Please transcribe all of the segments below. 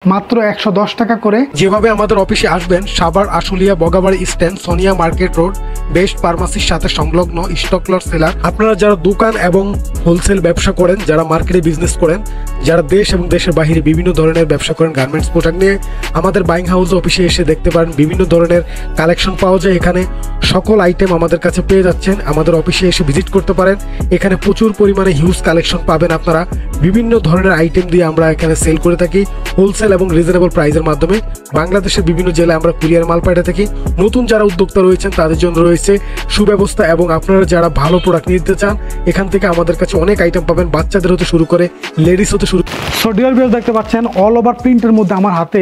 মাত্র ১১০ টাকা করে। যেভাবে আমাদের অফিসে আসবেন, Savar Ashulia Bogabari stand, Sonia market road, best ফার্মাসির সাথে সংলগ্ন স্টক লট সেলার। আপনারা যারা দোকান এবং হোলসেল ব্যবসা করেন, যারা মার্কেটে বিজনেস করেন, যারা দেশ এবং দেশের বাইরে বিভিন্ন ধরনের ব্যবসা করেন গার্মেন্টস প্রোডাক্ট নিয়ে, আমাদের বাইং হাউস অফিসে এসে দেখতে পারেন বিভিন্ন ধরনের কালেকশন পাওয়া যায়। এখানে সকল আইটেম আমাদের কাছে পেয়ে যাচ্ছেন। আমাদের অফিসে এসে ভিজিট করতে পারেন। এখানে প্রচুর পরিমাণে হিউজ কালেকশন পাবেন আপনারা। বিভিন্ন ধরনের আইটেম দিয়ে আমরা এখানে সেল করে থাকি হোলসেল এবং রিজনেবল প্রাইসের মাধ্যমে। বাংলাদেশের বিভিন্ন জেলায় আমরা কুরিয়ার মাল পাঠিয়ে থাকি। নতুন যারা উদ্যোক্তা রয়েছেন তাদের জন্য রয়েছে সুব্যবস্থা, এবং আপনারা যারা ভালো প্রোডাক্ট নিতে চান এখান থেকে আমাদের কাছে অনেক আইটেম পাবেন, বাচ্চাদের হতে শুরু করে লেডিস হতে শুরু। সো ডিয়ার ভিউয়ার্স, দেখতে পাচ্ছেন অল ওভার প্রিন্টের মধ্যে আমার হাতে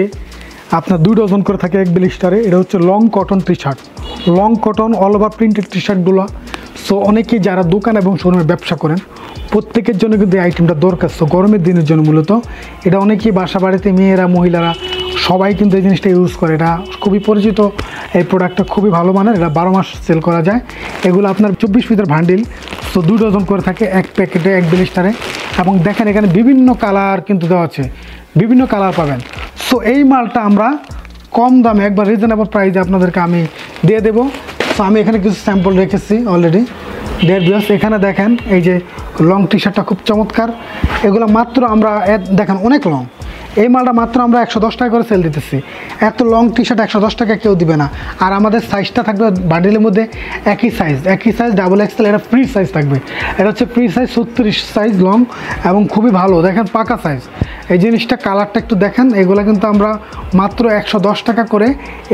আপনার 2 ডজন করে থাকে এক ব্লিস্টারে। এটা হচ্ছে long cotton T shirt, long cotton all over printed T শার্টগুলো। সো অনেকেই যারা দোকান এবং শোরুমে ব্যবসা করেন প্রত্যেকের জন্য কিন্তু এই আইটেমটা দরকার। সো গরমের দিনের জন্য মূলত এটা অনেকেই বাসা বাড়িতে মেয়েরা মহিলারা সবাই কিন্তু এই জিনিসটা ইউজ করে। এটা খুবই পরিচিত, এই প্রোডাক্টটা খুবই ভালো মানের। এটা 12 মাস সেল করা যায়। এগুলো আপনার 24 পিসের ভান্ডিল। সো 2 ডজন করে থাকে এক প্যাকেটে এক ব্লিস্টারে। এবং দেখেন এখানে বিভিন্ন কালার কিন্তু দেওয়া আছে, বিভিন্ন কালার পাবেন। সো এই মালটা আমরা কম দামে একবার রিজনেবল প্রাইসে আপনাদেরকে আমি দিয়ে দেবো। সো আমি এখানে কিছু স্যাম্পল রেখেছি অলরেডি। ডিয়ার ভিউয়ার্স, এখানে দেখেন এই যে লং টি শার্টটা খুব চমৎকার। এগুলো মাত্র আমরা দেখেন অনেক লং, এই মালটা মাত্র আমরা 110 টাকা করে সেল দিতেছি। এত লং টি শার্ট 110 টাকা কেউ দিবে না। আর আমাদের সাইজটা থাকবে বান্ডিলের মধ্যে একই সাইজ ডাবল এক্সেল। এটা ফ্রি সাইজ থাকবে, এটা হচ্ছে ফ্রি সাইজ 36 সাইজ লং এবং খুবই ভালো। দেখেন পাকা সাইজ। এই জিনিসটা কালারটা একটু দেখেন। এগুলো কিন্তু আমরা মাত্র 110 টাকা করে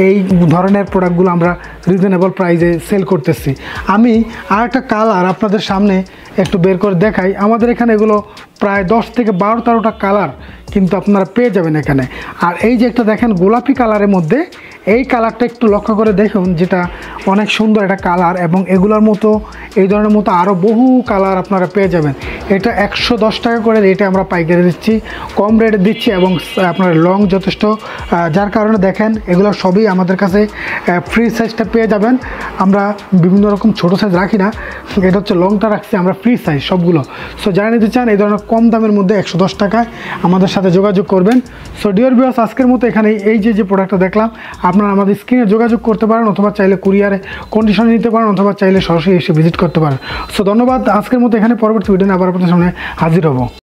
এই ধরনের প্রোডাক্টগুলো আমরা রিজনেবল প্রাইসে সেল করতেছি। আমি আর একটা কালার আপনাদের সামনে একটু বের করে দেখাই। আমাদের এখানে এগুলো প্রায় 10 থেকে 12-13টা কালার কিন্তু আপনারা পেয়ে যাবেন এখানে। আর এই যে একটা দেখেন গোলাপি কালারের মধ্যে, এই কালারটা একটু লক্ষ্য করে দেখুন, যেটা অনেক সুন্দর একটা কালার। এবং এগুলোর মতো এই ধরনের মতো আরও বহু কালার আপনারা পেয়ে যাবেন। এটা 110 টাকা করে রেটে আমরা পাইকারি দিচ্ছি, কম রেটে দিচ্ছি। এবং আপনার লং যথেষ্ট, যার কারণে দেখেন এগুলো সবই আমাদের কাছে ফ্রি সাইজটা পেয়ে যাবেন। আমরা বিভিন্ন রকম ছোটো সাইজ রাখি না, এটা হচ্ছে লংটা রাখছি আমরা ফ্রি সাইজ সবগুলো। সো যারা নিতে চান এই ধরনের কম দামের মধ্যে 110 টাকায় আমাদের সাথে যোগাযোগ করবেন। সো ডিয়ার ভিউয়ার্স, আজকের মতো এখানে এই যে প্রোডাক্টটা দেখলাম আপনারা আমাদের স্ক্রিনে যোগাযোগ করতে পারেন, অথবা চাইলে কুরিয়ারে কন্ডিশনে নিতে পারেন, অথবা চাইলে সরাসরি এসে ভিজিট করতে পারেন। সো ধন্যবাদ। আজকের মতো এখানে, পরবর্তী ভিডিও আবার আপনাদের সামনে হাজির হব।